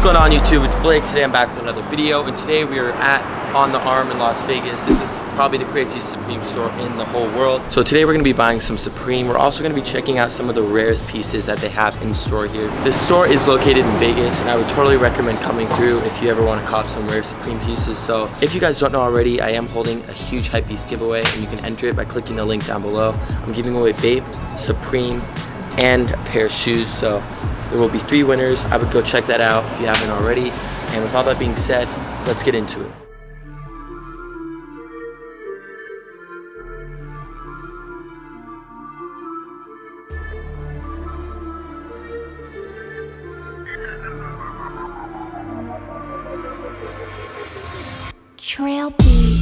going on YouTube? It's Blake. Today I'm back with another video, and today we are at On the Arm in Las Vegas. This is probably the craziest Supreme store in the whole world. So today we're going to be buying some Supreme. We're also going to be checking out some of the rarest pieces that they have in store here. This store is located in Vegas, and I would totally recommend coming through if you ever want to cop some rare Supreme pieces. So if you guys don't know already, I am holding a huge hype piece giveaway, and you can enter it by clicking the link down below. I'm giving away Bape, Supreme, and a pair of shoes. So there will be 3 winners. I would go check that out if you haven't already. And with all that being said, let's get into it. Trail beats.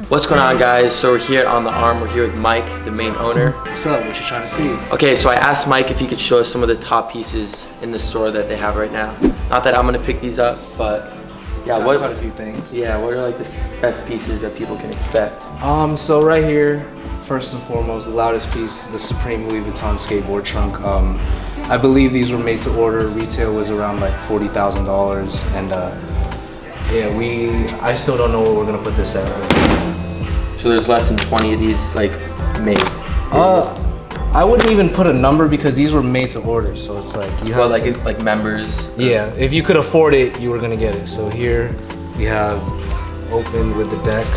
What's going on, guys? So we're here at On the Arm. We're here with Mike, the main owner. What's up? What you trying to see? Okay, so I asked Mike if he could show us some of the top pieces in the store that they have right now. Not that I'm gonna pick these up, but yeah, what quite a few things. Yeah, what are like the best pieces that people can expect? So right here, first and foremost, the loudest piece, the Supreme Louis Vuitton skateboard trunk. I believe these were made to order. Retail was around like $40,000, and yeah, I still don't know where we're gonna put this at. So there's less than 20 of these like made. I wouldn't even put a number because these were made to order. So it's like you have like members. Yeah, if you could afford it, you were gonna get it. So here we have open with the deck.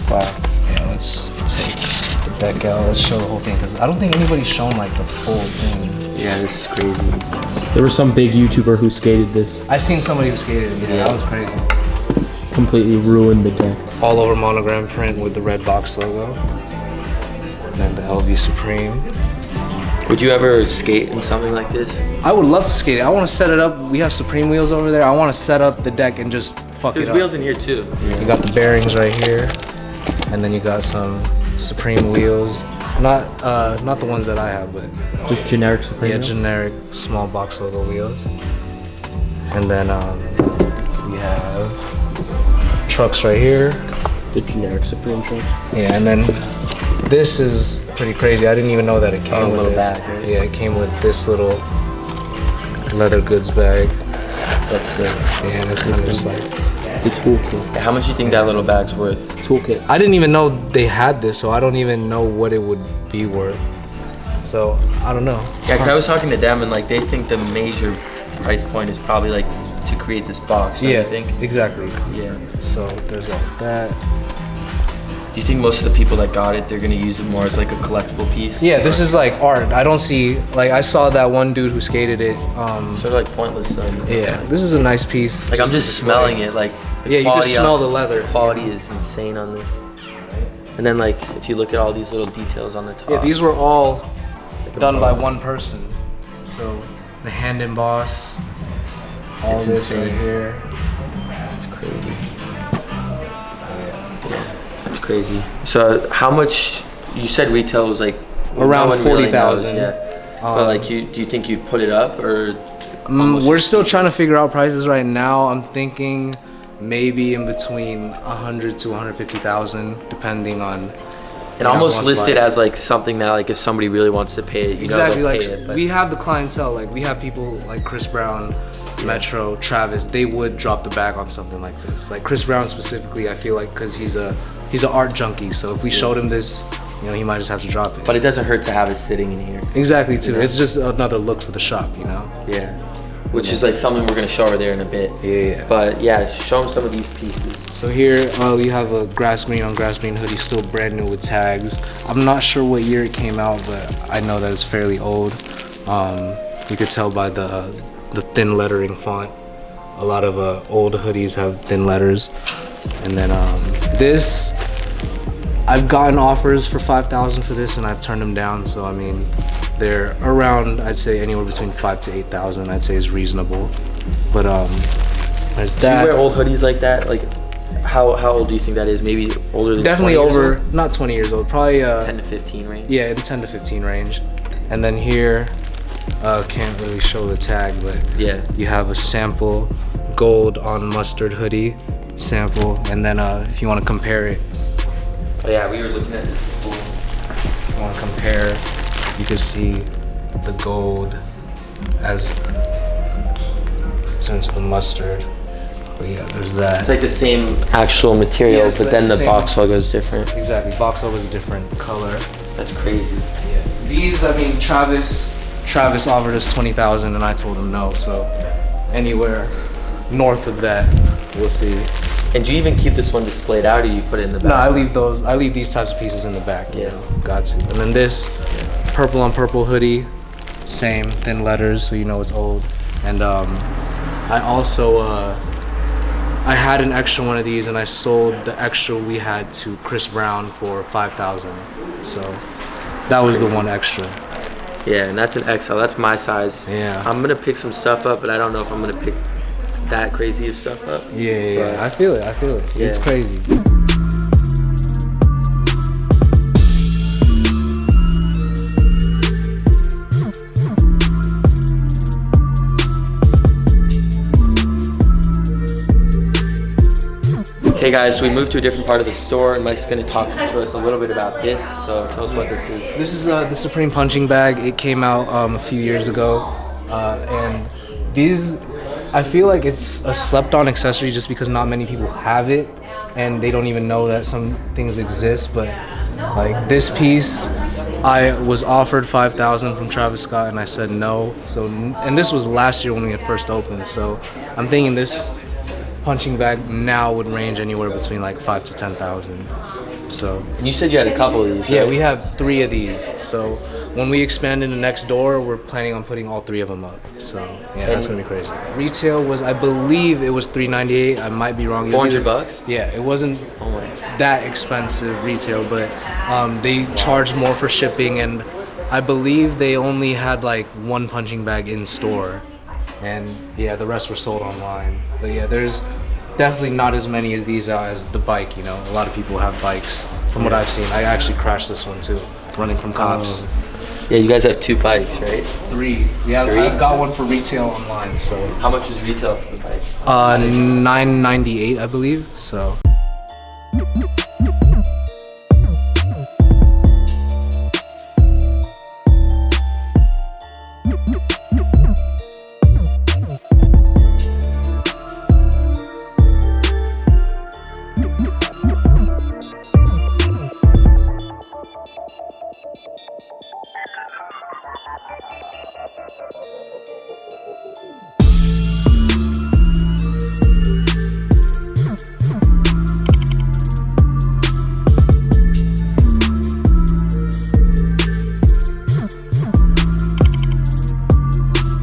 Wow. Yeah, let's take the deck out. Let's show the whole thing because I don't think anybody's shown like the full thing. Yeah, this is crazy. There was some big YouTuber who skated this. I seen somebody who skated it. Yeah, that was crazy. Completely ruined the deck. All over monogram print with the red box logo. And then the LV Supreme. Would you ever skate in something like this? I would love to skate it. I want to set it up. We have Supreme wheels over there. I want to set up the deck and just fuck it up. There's wheels in here too. You got the bearings right here. And then you got some Supreme wheels. Not the ones that I have, but just generic Supreme. Yeah, generic small box logo wheels. And then we have trucks right here. The generic Supreme truck. Yeah, and then this is pretty crazy. I didn't even know that it came with this. Bag, right? Yeah, it came with this little leather goods bag. That's sick. Yeah, and it's kind of just like the toolkit. How much do you think that little bag's worth? Toolkit. I didn't even know they had this, so I don't even know what it would be worth. So I don't know. Yeah, because I was talking to them and like they think the major price point is probably like to create this box. Yeah, you think? exactly. Yeah. So there's like that. Do you think most of the people that got it, they're gonna use it more as like a collectible piece? Yeah, this is like art. I don't see, like I saw that one dude who skated it. Sort of like pointless. Yeah, this is a nice piece. Like I'm just smelling it. Like yeah, you can smell the leather. The quality is insane on this. And then like if you look at all these little details on the top. Yeah, these were all like done by one person. So the hand emboss, all It's this insane. right here. It's crazy. It's crazy. So how much? You said retail was like around no one really knows 40,000. yet. But like do you think you'd put it up or? We're still trying to figure out prices right now. I'm thinking maybe in between 100 to 150,000, depending on. And almost listed as like something that like if somebody really wants to pay it, you exactly. know, Like pay it, we have the clientele. Like we have people like Chris Brown, Metro, Travis. They would drop the bag on something like this. Like Chris Brown specifically, I feel like because he's an art junkie. So if we showed him this, you know, he might just have to drop it. But it doesn't hurt to have it sitting in here. Exactly too. You know? It's just another look for the shop, you know. Yeah. Which is like something we're gonna show over there in a bit. Yeah. But yeah, show them some of these pieces. So here you have a grass green on grass green hoodie, still brand new with tags. I'm not sure what year it came out, but I know that it's fairly old. You could tell by the thin lettering font. A lot of old hoodies have thin letters. And then this, I've gotten offers for $5,000 for this, and I've turned them down. So I mean, they're around, I'd say anywhere between 5,000 to 8,000. I'd say is reasonable. But there's that. Do you wear old hoodies like that? Like, how old do you think that is? Maybe older than definitely 20 years over, old? not 20 years old, probably 10 to 15 range. Yeah, in 10 to 15 range. And then here, can't really show the tag, but yeah, you have a sample gold on mustard hoodie sample, and then if you want to compare it, Oh yeah, we were looking at this before. If you want to compare, you can see the gold as turns to the mustard. But yeah, there's that. It's like the same actual material, Yeah, it's but like then the the same- box logo is different. Exactly, box logo is a different color. That's crazy. Yeah. These, I mean, Travis offered us 20,000, and I told him no. So anywhere north of that, we'll see. And do you even keep this one displayed out, or you put it in the back? No, I leave these types of pieces in the back. Yeah. Got to. And then this purple on purple hoodie, same thin letters, so you know it's old. And I also I had an extra one of these, and I sold the extra we had to Chris Brown for 5,000. So that was the one extra. Yeah, and that's an XL. That's my size. Yeah. I'm gonna pick some stuff up, but I don't know if I'm gonna pick that crazy of stuff up. Yeah. I feel it. It's Yeah. crazy. Okay guys, so we moved to a different part of the store, and Mike's gonna talk to us a little bit about this. So tell us what this is. This is the Supreme punching bag. It came out a few years ago, and these, I feel like it's a slept-on accessory just because not many people have it, and they don't even know that some things exist. But like this piece, I was offered 5,000 from Travis Scott, and I said no. So, and this was last year when we had first opened. So, I'm thinking this punching bag now would range anywhere between like 5 to 10,000. So. And you said you had a couple of these. Yeah, right? we have 3 of these. So when we expand into next door, we're planning on putting all 3 of them up. So yeah, that's gonna be crazy. Retail was, I believe it was $398. I might be wrong. It was either- $400? Yeah, it wasn't Oh my. that expensive retail, but they charged more for shipping, and I believe they only had like 1 punching bag in store, and yeah, the rest were sold online. But yeah, there's definitely not as many of these out as the bike. You know, a lot of people have bikes. From what I've seen, I actually crashed this one too, running from cops. Yeah, you guys have 2 bikes, right? 3. Yeah, 3? I got one for retail online. So How much is retail for the bike? $998, I believe. So.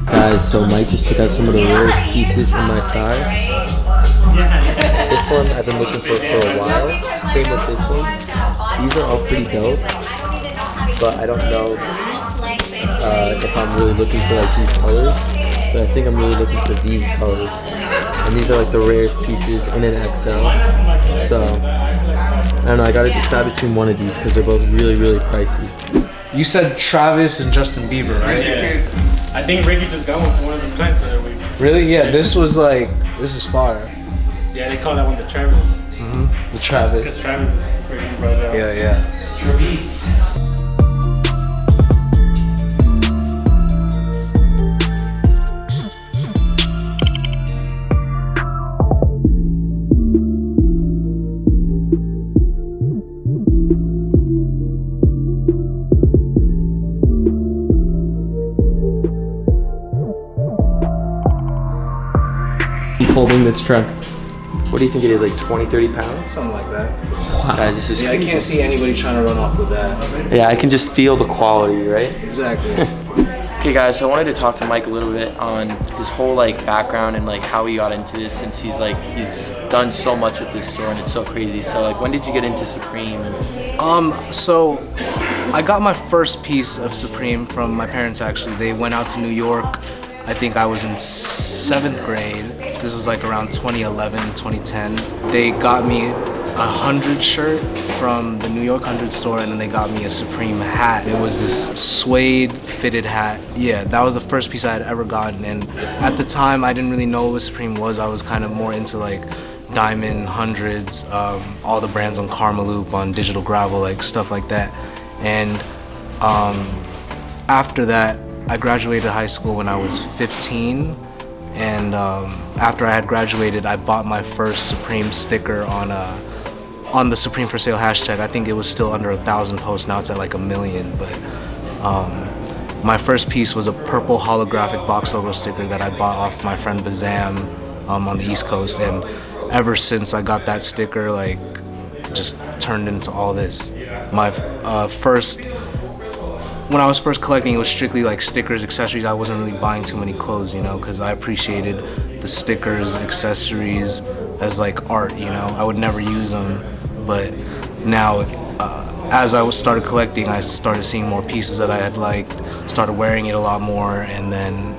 Guys, so Mike just took out some of the rarest pieces in my size. This one I've been looking for a while. Same with this one. These are all pretty dope, but I don't know if I'm really looking for like these colors. But I think I'm really looking for these colors. And these are like the rarest pieces in an XL. So I don't know. I gotta decide between one of these because they're both really, really pricey. You said Travis and Justin Bieber, right? Yeah. I think Ricky just got one for one of his clients the other week. Really? Yeah, this is fire. Yeah, they call that one the Travis. The Because Travis. Travis is freaking brought out. Yeah. Travis. Holding this trunk. What do you think it is, like 20, 30 pounds? Something like that. Guys, this is Yeah, I crazy. can't see anybody trying to run off with that. Yeah, I can just feel the quality, right? Exactly. Okay guys, so I wanted to talk to Mike a little bit on his whole like background and like how he got into this, since he's done so much with this store and it's so crazy. So like, when did you get into Supreme? So I got my first piece of Supreme from my parents actually. They went out to New York. I think I was in 7th grade. So this was like around 2011, 2010. They got me a 100 shirt from the New York 100 store, and then they got me a Supreme hat. It was this suede fitted hat. Yeah, that was the first piece I had ever gotten, and at the time I didn't really know what Supreme was. I was kind of more into like Diamond, Hundreds, all the brands on Karmaloop, on Digital Gravel, like stuff like that. And after that, I graduated high school when I was 15. And after I had graduated, I bought my first Supreme sticker on the Supreme for Sale hashtag. I think it was still under 1,000 posts. Now it's at like 1 million. But my first piece was a purple holographic box logo sticker that I bought off my friend Bazam on the East Coast. And ever since I got that sticker, like, just turned into all this. My when I was first collecting, it was strictly like stickers, accessories. I wasn't really buying too many clothes, you know, because I appreciated the stickers, accessories as like art, you know. I would never use them, but now as I started collecting, I started seeing more pieces that I had liked, started wearing it a lot more, and then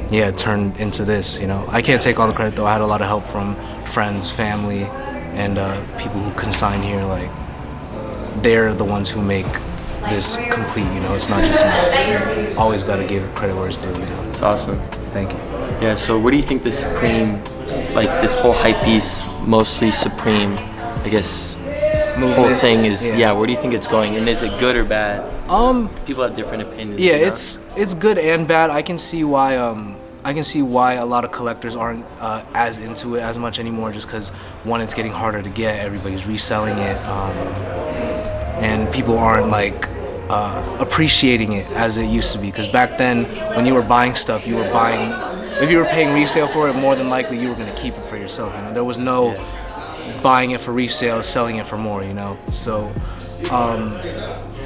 yeah, it turned into this, you know. I can't take all the credit though. I had a lot of help from friends, family, and people who consign here. Like, they're the ones who make this complete, you know. It's not just me. Always got to give credit where it's due, you know. It's awesome. Thank you. Yeah, so what do you think the Supreme, like this whole hype piece, mostly Supreme, I guess, whole thing is, yeah, where do you think it's going? And is it good or bad? People have different opinions. Yeah, you know? it's good and bad. I can see why a lot of collectors aren't as into it as much anymore, just because, one, it's getting harder to get. Everybody's reselling it, and people aren't like appreciating it as it used to be. Because back then, when you were buying stuff, if you were paying resale for it, more than likely you were gonna keep it for yourself. You know, there was no buying it for resale, selling it for more. You know, so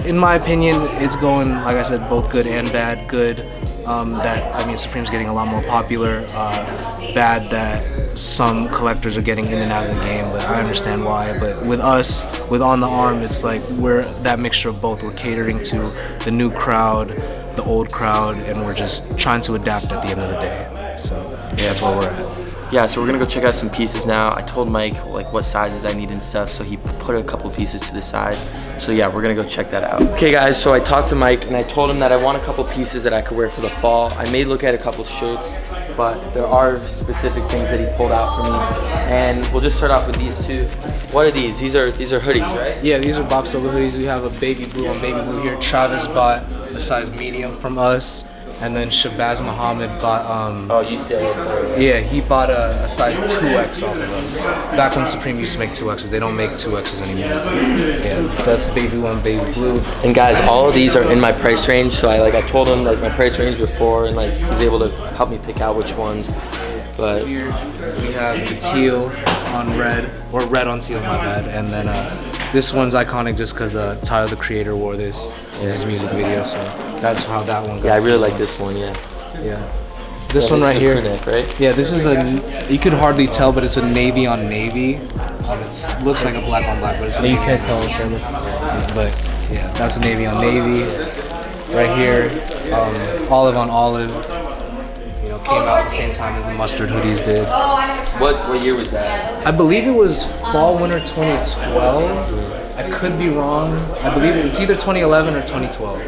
in my opinion, it's going, like I said, both good and bad. Good. Supreme's getting a lot more popular. Bad that some collectors are getting in and out of the game, but I understand why. But with us, with On the Arm, it's like we're that mixture of both. We're catering to the new crowd, the old crowd, and we're just trying to adapt at the end of the day. So yeah, that's where we're at. Yeah, so we're gonna go check out some pieces now. I told Mike like what sizes I need and stuff, so he put a couple pieces to the side. So yeah, we're gonna go check that out. Okay guys, so I talked to Mike and I told him that I want a couple pieces that I could wear for the fall. I may look at a couple shirts, but there are specific things that he pulled out for me. And we'll just start off with these two. What are these? These are hoodies, right? Yeah, these are box logo hoodies. We have a baby blue on baby blue here. Travis bought a size medium from us. And then Shabazz Muhammad bought, oh, you said. Yeah, he bought a size 2X off of us. Back when Supreme used to make 2Xs, they don't make 2Xs anymore. Yeah, that's baby one, baby blue. And guys, all of these are in my price range. So I told him like my price range before, and like he was able to help me pick out which ones. But here we have the teal on red, or red on teal, my bad. And then this one's iconic just because Tyler, the Creator, wore this in his music video. So that's how that one goes. Yeah, I really like this one, yeah. Yeah. This one right here. Neck, right? Yeah, this is you could hardly tell, but it's a navy on navy. It looks like a black on black, but it's You can't tell on camera. But yeah, that's a navy on navy. Right here, olive on olive. You know, came out at the same time as the mustard hoodies did. What year was that? I believe it was fall winter 2012. I could be wrong. I believe it's either 2011 or 2012.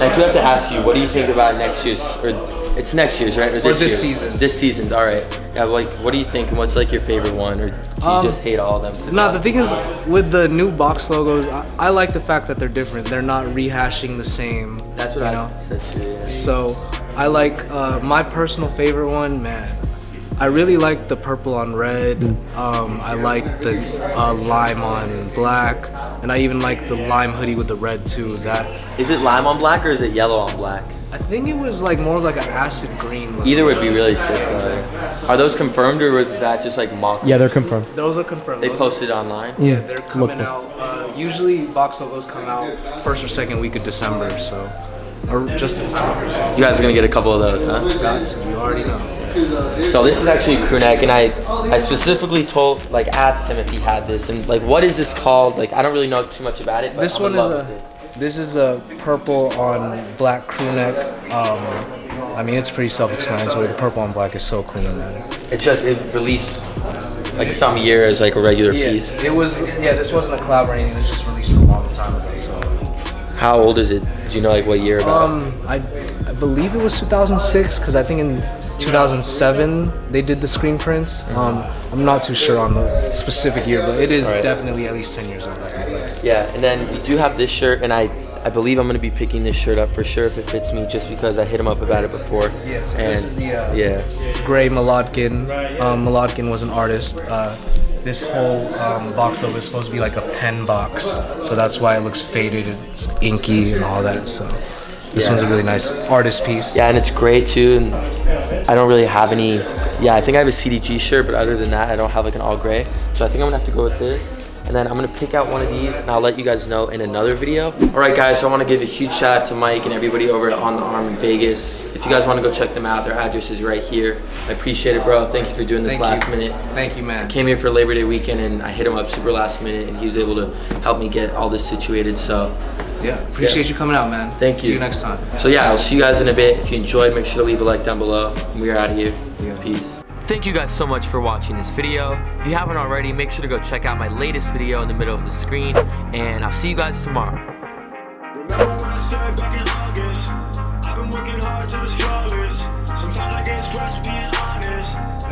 I do have to ask you, what do you think about next year's, or it's next year's, right? Or this season. This season's, all right. Yeah, like, what do you think, and what's like your favorite one, or do you just hate all of them? No, the thing is, with the new box logos, I like the fact that they're different. They're not rehashing the same. That's what I said too, yeah. So, I like, my personal favorite one, man. I really like the purple on red. I like the lime on black, and I even like the lime hoodie with the red too. Is it lime on black or is it yellow on black? I think it was like more of like an acid green look. Either would be really sick. Are those confirmed, or was that just like mock? Yeah, they're confirmed. Those are confirmed. They posted online? Yeah, they're coming out. Usually box logos come out first or second week of December, so or just in time. You guys are gonna get a couple of those, huh? Got to. You already know. So this is actually a crew neck, and I specifically asked him if he had this, and like, what is this called? Like, I don't really know too much about it. But This is a purple on black crew neck. I mean, it's pretty self-explanatory. The purple on black is so clean, man. It released like some year as like a regular piece. It was. Yeah, this wasn't a collab or anything. This just released a long time ago. So. How old is it? Do you know like what year about? I believe it was 2006, because I think 2007 they did the screen prints. I'm not too sure on the specific year, but it is definitely at least 10 years old, I feel like. Yeah, and then we do have this shirt, and I believe I'm gonna be picking this shirt up for sure if it fits me, just because I hit him up about it before. Yeah, so and this is the Gray Malotkin. Malotkin was an artist. This whole box though is supposed to be like a pen box, so that's why it looks faded, it's inky and all that. So this one's a really nice artist piece. Yeah, and it's gray too, and I don't really have any. Yeah, I think I have a CDG shirt, but other than that, I don't have like an all gray. So I think I'm gonna have to go with this. And then I'm gonna pick out one of these, and I'll let you guys know in another video. All right, guys, so I wanna give a huge shout out to Mike and everybody over at On the Arm in Vegas. If you guys wanna go check them out, their address is right here. I appreciate it, bro. Thank you for doing this last minute. Thank you, man. I came here for Labor Day weekend, and I hit him up super last minute, and he was able to help me get all this situated, so. Yeah, appreciate you coming out, man. Thank you. See you next time. So yeah, I'll see you guys in a bit. If you enjoyed, make sure to leave a like down below. And we are out of here. Peace. Thank you guys so much for watching this video. If you haven't already, make sure to go check out my latest video in the middle of the screen, and I'll see you guys tomorrow. Remember when I said back in August, I've been working hard